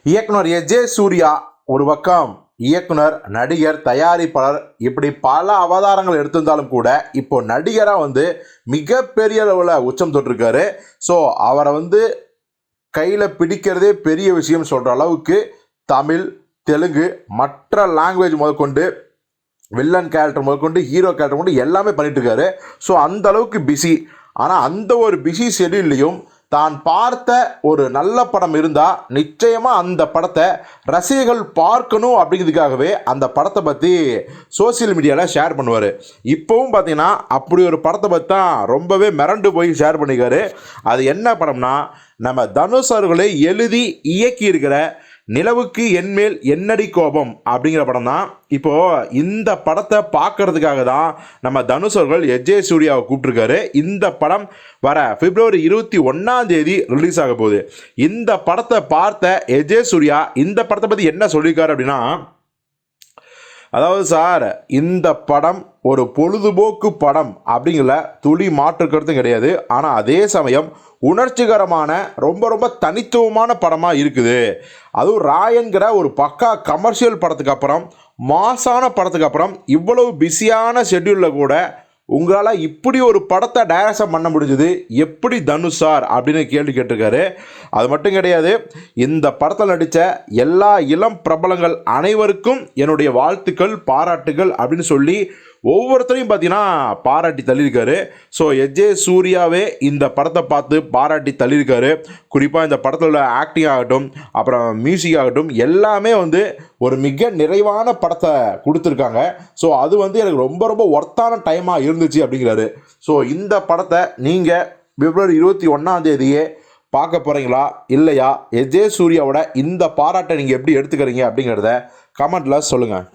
இயக்குனர் எஜே சூர்யா ஒரு பக்கம் இயக்குனர், நடிகர், தயாரிப்பாளர் இப்படி பல அவதாரங்கள் எடுத்திருந்தாலும் கூட இப்போ நடிகராக மிகப்பெரிய அளவில் உச்சம் தொட்டிருக்காரு. ஸோ அவரை கையில் பிடிக்கிறதே பெரிய விஷயம் சொல்கிற அளவுக்கு தமிழ், தெலுங்கு, மற்ற லாங்குவேஜ் முதற்கொண்டு வில்லன் கேரக்டர் முதற்கொண்டு ஹீரோ கேரக்டர் கொண்டு எல்லாமே பண்ணிட்டு இருக்காரு. ஸோ அந்த அளவுக்கு பிஸி. ஆனால் அந்த ஒரு பிஸி ஷெட்யூல்லையும் தான் பார்த்த ஒரு நல்ல படம் இருந்தால் நிச்சயமாக அந்த படத்தை ரசிகர்கள் பார்க்கணும் அப்படிங்கிறதுக்காகவே அந்த படத்தை பற்றி சோசியல் மீடியாவில் ஷேர் பண்ணுவார். இப்போவும் பார்த்தீங்கன்னா அப்படி ஒரு படத்தை பற்றி தான் ரொம்பவே மிரண்டு போய் ஷேர் பண்ணிக்காரு. அது என்ன படம்னா, நம்ம தனுஷ் அவர்களை எழுதி இயக்கியிருக்கிற நிலவுக்கு என்மேல் என்னடி கோபம் அப்படிங்கிற படம் தான். இப்போது இந்த படத்தை பார்க்கறதுக்காக தான் நம்ம தனுஷ் அவர்கள் எஜே சூர்யாவை கூப்பிட்டுருக்காரு. இந்த படம் வர February 21 ரிலீஸ் ஆக போகுது. இந்த படத்தை பார்த்த எஜே சூர்யா இந்த படத்தை பற்றி என்ன சொல்லியிருக்காரு அப்படின்னா, அதாவது சார், இந்த படம் ஒரு பொழுதுபோக்கு படம் அப்படிங்கிற துளி மாற்று கருத்தும் கிடையாது. ஆனால் அதே சமயம் உணர்ச்சிகரமான ரொம்ப தனித்துவமான படமாக இருக்குது. அதுவும் ராயன்கிற ஒரு பக்கா கமர்ஷியல் படத்துக்கு அப்புறம், மாசான படத்துக்கு அப்புறம் இவ்வளவு பிஸியான ஷெட்யூலில் கூட உங்களால் இப்படி ஒரு படத்தை டைரக்ஷன் பண்ண முடிஞ்சது எப்படி தனுஷ் சார் அப்படின்னு கேள்வி கேட்டிருக்காரு. அது மட்டும் கிடையாது, இந்த படத்தில் நடித்த எல்லா இளம் பிரபலங்கள் அனைவருக்கும் என்னுடைய வாழ்த்துக்கள், பாராட்டுகள் அப்படின்னு சொல்லி ஒவ்வொருத்தரையும் பார்த்தீங்கன்னா பாராட்டி தள்ளியிருக்காரு. ஸோ எஜே சூர்யாவே இந்த படத்தை பார்த்து பாராட்டி தள்ளியிருக்காரு. குறிப்பாக இந்த படத்தில் உள்ள ஆக்டிங் ஆகட்டும், அப்புறம் மியூசிக் ஆகட்டும், எல்லாமே ஒரு மிக நிறைவான படத்தை கொடுத்துருக்காங்க. ஸோ அது எனக்கு ரொம்ப ஒர்த்தான டைமாக இருந்துச்சு அப்படிங்கிறாரு. ஸோ இந்த படத்தை நீங்கள் February 21 பார்க்க போகிறீங்களா இல்லையா? எஜே சூர்யாவோட இந்த பாராட்டை நீங்கள் எப்படி எடுத்துக்கிறீங்க அப்படிங்கிறத கமெண்ட்டில் சொல்லுங்கள்.